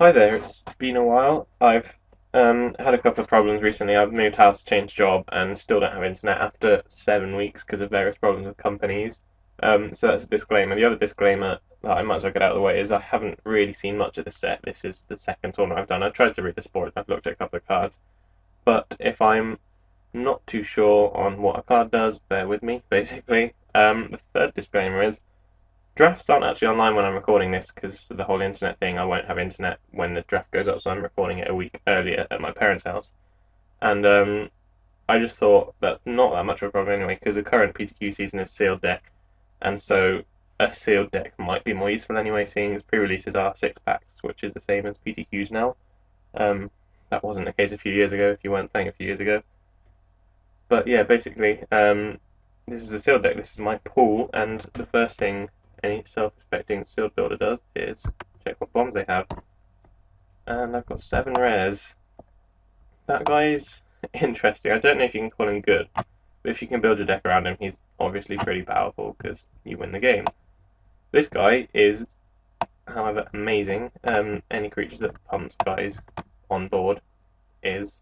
Hi there, it's been a while. I've had a couple of problems recently. I've moved house, changed job, and still don't have internet after 7 weeks because of various problems with companies. So that's a disclaimer. The other disclaimer that I might as well get out of the way is I haven't really seen much of the set. This is the second tournament I've done. I've tried to read the sport, I've looked at a couple of cards, but if I'm not too sure on what a card does, bear with me, basically. The third disclaimer is drafts aren't actually online when I'm recording this because the whole internet thing. I won't have internet when the draft goes up, so I'm recording it a week earlier at my parents' house. And I just thought that's not that much of a problem anyway, because the current PTQ season is sealed deck, and so a sealed deck might be more useful anyway, seeing as pre-releases are 6 packs, which is the same as PTQs now. Um, that wasn't the case a few years ago if you weren't playing a few years ago. But yeah, basically, this is a sealed deck. This is my pool, and the first thing any self-respecting sealed builder does is check what bombs they have. And I've got 7 rares. That guy's interesting. I don't know if you can call him good, but if you can build your deck around him, he's obviously pretty powerful because you win the game. This guy is, however, amazing. Any creature that pumps guys on board is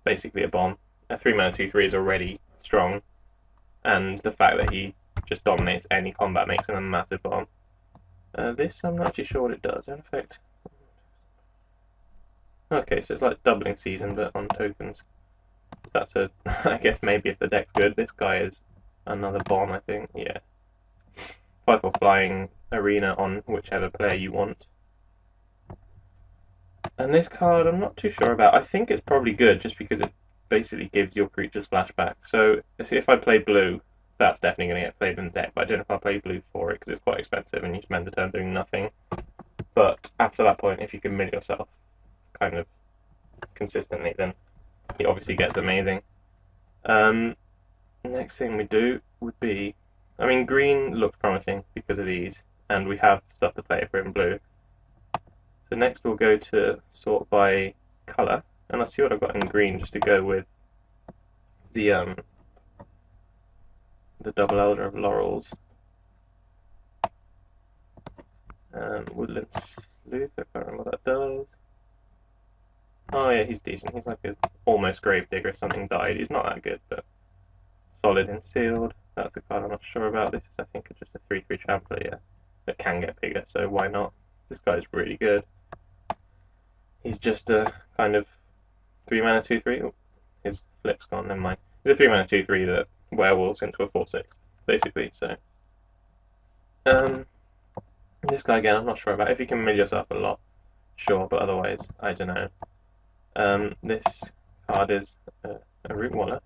basically a bomb. A 3-mana 2/3 is already strong, and the fact that he just dominates any combat makes him a massive bomb. This, I'm not actually sure what it does. In effect, okay, so it's like doubling season, but on tokens. That's a, I guess maybe if the deck's good, this guy is another bomb, I think. Yeah. 5/4 flying arena on whichever player you want. And this card, I'm not too sure about. I think it's probably good just because it basically gives your creatures flashback. So, if I play blue, that's definitely going to get played in the deck, but I don't know if I'll play blue for it because it's quite expensive and you spend the turn doing nothing. But after that point, if you can mill yourself kind of consistently, then he obviously gets amazing. Next thing we do would be, I mean, green looks promising because of these, and we have stuff to play for in blue. So next we'll go to sort by colour, and I'll see what I've got in green just to go with the double elder of laurels. Woodland sleuth, I can't remember what that does. Oh yeah, he's decent. He's like a almost gravedigger. Something died. He's not that good, but solid and sealed. That's a card I'm not sure about. This is, I think, just a 3/3 trampler, yeah. That can get bigger, so why not? This guy's really good. He's just a kind of 3-mana 2/3. Oh, his flip's gone, never mind. He's a 3-mana 2/3 that werewolves into a 4/6, basically, so. This guy again, I'm not sure about. If you can mill yourself a lot, sure, but otherwise, I don't know. This card is a root wallet.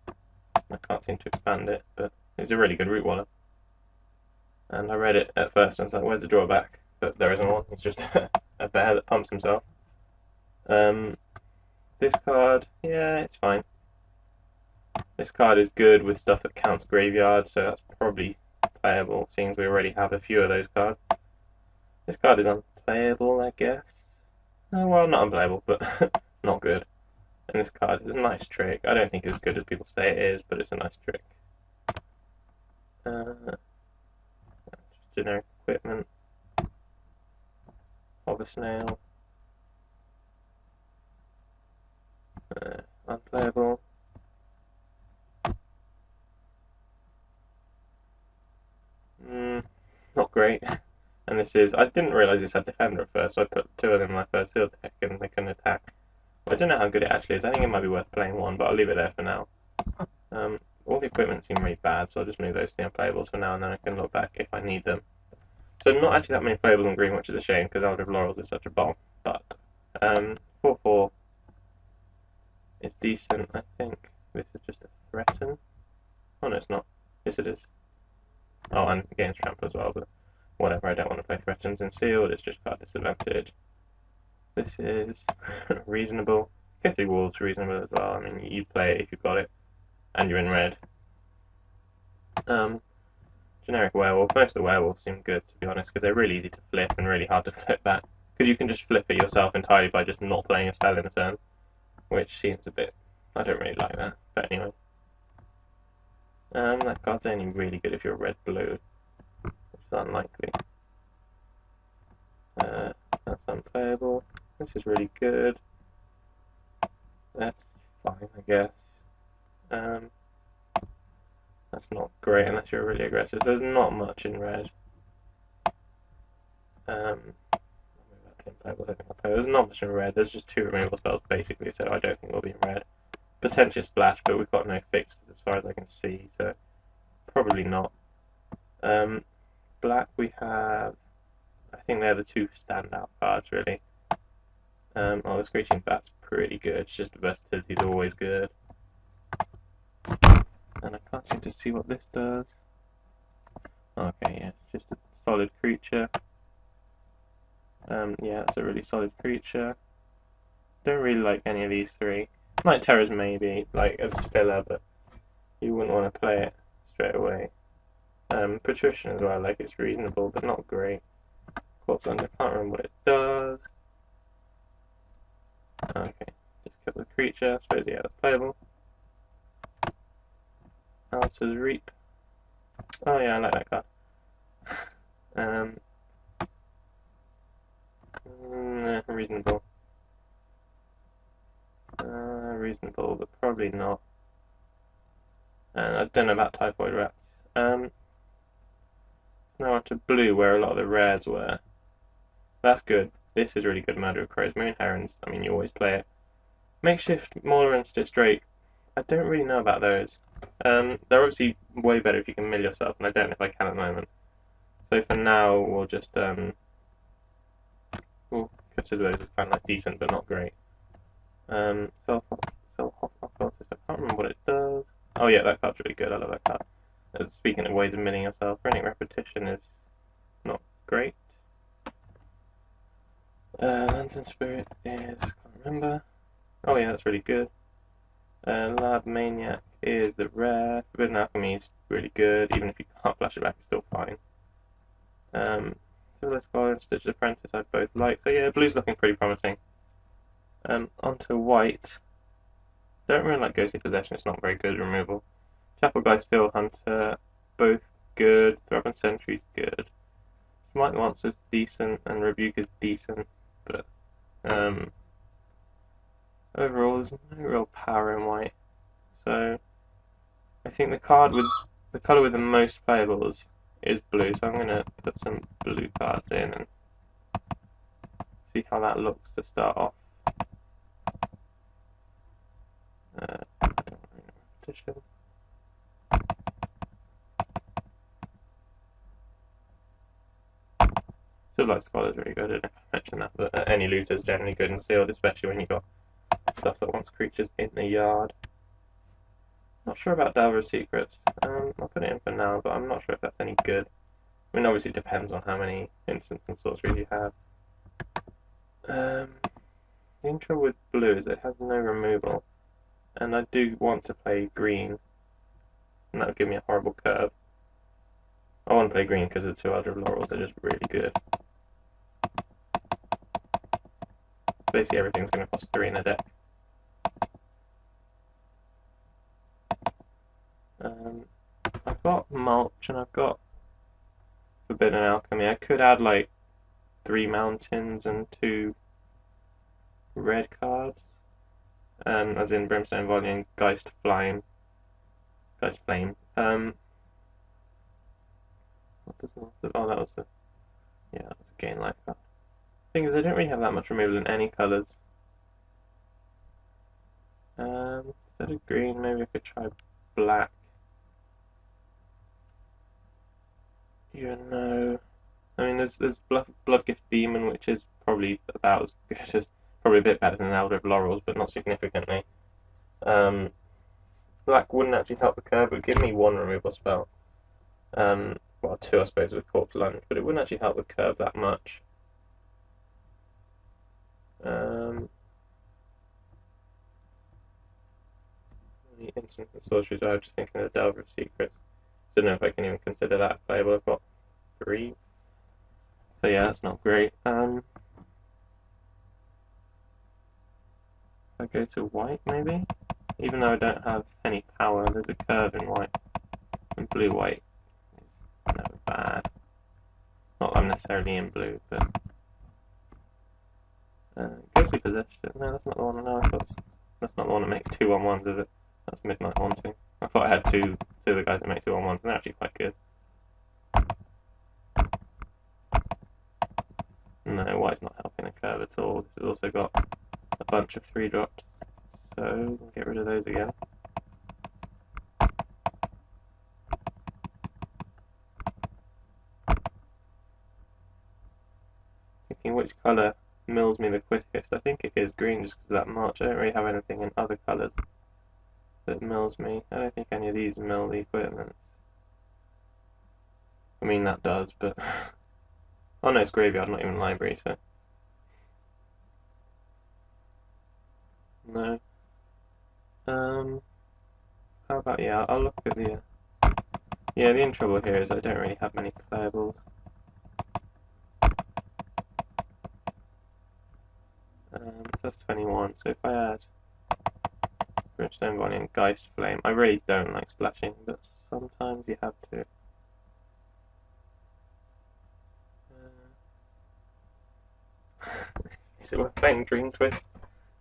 I can't seem to expand it, but it's a really good root wallet. And I read it at first and was like, where's the drawback? But there isn't one, it's just a bear that pumps himself. This card, yeah, it's fine. This card is good with stuff that counts graveyard, so that's probably playable, seeing as we already have a few of those cards. This card is unplayable, I guess. Oh, well, not unplayable, but not good. And this card is a nice trick. I don't think it's as good as people say it is, but it's a nice trick. Just generic equipment. Hover snail. Unplayable. Not great. And this is, I didn't realise this had Defender at first, so I put 2 of them in my first sealed deck and they can attack. I don't know how good it actually is. I think it might be worth playing one, but I'll leave it there for now. All the equipment seem really bad, so I'll just move those to the unplayables for now, and then I can look back if I need them. So not actually that many playables in green, which is a shame, because Elder of Laurels is such a bomb. But 4/4 is decent, I think. This is just a threaten. Oh no, it's not. Yes, it is. Oh, and against trample as well, but whatever. I don't want to play threatens and sealed. It's just card disadvantage. This is reasonable. I guess the wolf's reasonable as well. I mean, you'd play it if you've got it, and you're in red. Generic werewolf. Most of the werewolves seem good, to be honest, because they're really easy to flip and really hard to flip back. Because you can just flip it yourself entirely by just not playing a spell in a turn, which seems a bit. I don't really like that. But anyway. That card's only really good if you're red-blue, which is unlikely. That's unplayable. This is really good. That's fine, I guess. That's not great unless you're really aggressive. There's not much in red. That's unplayable. There's not much in red. There's just 2 removal spells basically, so I don't think we'll be in red. Potentially splash, but we've got no fixes as far as I can see, so probably not. Black we have, I think they're the 2 standout cards really. The Screeching Bat's pretty good, it's just the versatility is always good. And I can't seem to see what this does. Okay, yeah, it's just a solid creature. Yeah, it's a really solid creature. Don't really like any of these 3. Night Terrors maybe, like as filler, but you wouldn't want to play it straight away. Patrician as well, like it's reasonable, but not great. Corpse Under, can't remember what it does. Okay, just kill the creature, I suppose, yeah, that's playable. Altar's Reap. Oh yeah, I like that card. Reasonable. Reasonable, but probably not. And I don't know about Typhoid Rats. Now on to blue, where a lot of the rares were. That's good. This is really good. Murder of Crows, Moon Herons. I mean, you always play it. Makeshift Mauler and Stitch Drake. I don't really know about those. They're obviously way better if you can mill yourself, and I don't know if I can at the moment. So for now, we'll just we'll consider those as kind of like decent, but not great. Self Occultist. I can't remember what it does. Oh yeah, that card's really good. I love that card. Speaking of ways of milling yourself, Runic Repetition is not great. Lantern Spirit is, can't remember. Oh yeah, that's really good. Lab Maniac is the rare. Forbidden Alchemy is really good, even if you can't flash it back, it's still fine. Civilized Scholar and Stitch's Apprentice I both like, so yeah, blue's looking pretty promising. Onto white. Don't really like Ghostly Possession, it's not very good removal. Chapel Geist, Field Hunter, both good. Throbbing Sentry's good. Smite Monster's decent, and Rebuke is decent, but overall there's no real power in white. So I think the colour with the most playables is blue, so I'm gonna put some blue cards in and see how that looks to start off. I don't really know repetition. Civilized Scholar is really good, I don't know if I mentioned that, but any looter is generally good and sealed, especially when you've got stuff that wants creatures in the yard. Not sure about Delver of Secrets. I'll put it in for now, but I'm not sure if that's any good. I mean, obviously it depends on how many instants and sorceries you have. The intro with blue is it has no removal, and I do want to play green, and that would give me a horrible curve. I want to play green because the 2 other Laurels are just really good. Basically everything's going to cost 3 in the deck. I've got Mulch and I've got Forbidden Alchemy. I could add like 3 Mountains and 2 red cards, as in Brimstone Volume, Geist Flame. What does oh, that was the that was a gain life card. Thing is, I don't really have that much removal in any colours. Instead of green, maybe I could try black. You know, I mean, there's Bloodgift Demon, which is probably about as good as, probably a bit better than Elder of Laurels, but not significantly. Black wouldn't actually help the curve, it would give me 1 removal spell. Well, 2 I suppose with Corpse Lunge, but it wouldn't actually help the curve that much. The Instant and Sorceries, I was just thinking of the Delver of Secrets. Don't know if I can even consider that playable. I've got 3. So yeah, that's not great. If I go to white maybe? Even though I don't have any power, there's a curve in white. And blue-white is never bad. Not that I'm necessarily in blue, but Ghostly Possession. No, that's not the one. No, I thought that's not the one that makes 2/1/1s, is it? That's Midnight Haunting. I thought I had two of the guys that make 2/1/1s, and they're actually quite good. No, white's not helping the curve at all. This has also got a bunch of 3-drops, so we'll get rid of those again. Thinking which colour mills me the quickest. I think it is green just because of that march. I don't really have anything in other colours that mills me. I don't think any of these mill the equipment. I mean, that does, but... oh no, it's graveyard, not even library, so... no. How about, yeah, I'll look at the... yeah, the only trouble here is I don't really have many playables. So that's 21, so if I add Brimstone Bonnie and Geist Flame, I really don't like splashing, but sometimes you have to. So we're playing Dream Twist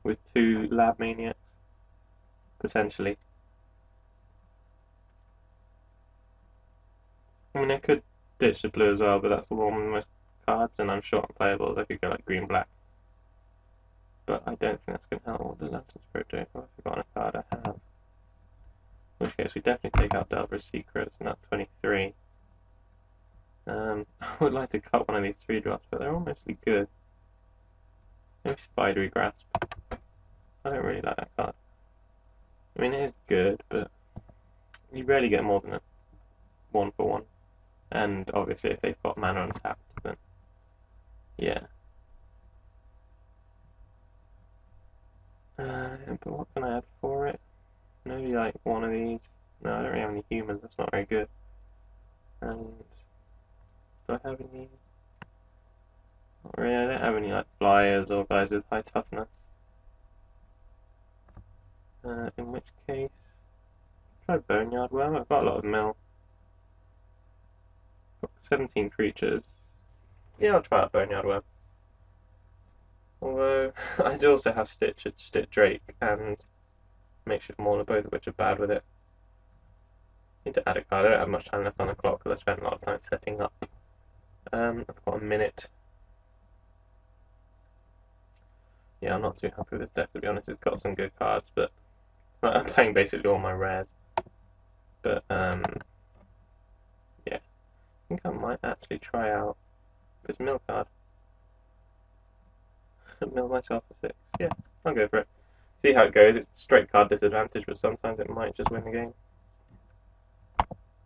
with 2 Lab Maniacs, potentially. I mean, I could ditch the blue as well, but that's the one with most cards, and I'm short on playables. I could go like green-black. But I don't think that's going to help. What does Lantern Spirit do? Oh, I've forgotten a card I have. In which case, we definitely take out Delver's Secrets, and that's 23. I would like to cut one of these 3-drops, but they're all mostly good. Maybe Spidery Grasp. I don't really like that card. I mean, it is good, but you rarely get more than a 1/1. And obviously, if they've got mana untapped, then yeah. But what can I add for it? Maybe like one of these. No, I don't really have any humans. That's not very good. And do I have any? Not really. I don't have any like flyers or guys with high toughness. In which case, try Boneyard Worm. I've got a lot of mill. Got 17 creatures. Yeah, I'll try out Boneyard Worm. Although I do also have Stitch Drake and Makeshift Mauler, both of which are bad with it. Need to add a card. I don't have much time left on the clock because I spent a lot of time setting up. I've got a minute. Yeah, I'm not too happy with this deck, to be honest. It's got some good cards, but I'm playing basically all my rares. But yeah, I think I might actually try out this mill card. Mill myself a 6. Yeah, I'll go for it. See how it goes. It's straight card disadvantage, but sometimes it might just win the game.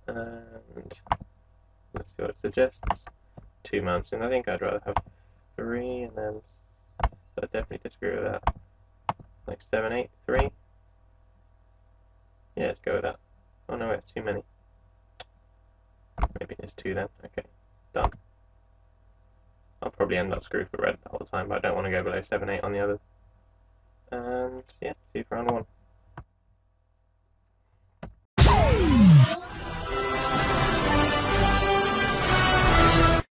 And let's see what it suggests. 2 mountains. I think I'd rather have 3, and then I definitely disagree with that. Like 7, 8, 3. Yeah, let's go with that. Oh no, it's too many. Maybe it's 2 then. Okay, done. I'll probably end up screwed for red the whole time, but I don't want to go below 7, 8 on the others. And yeah, see you for round 1.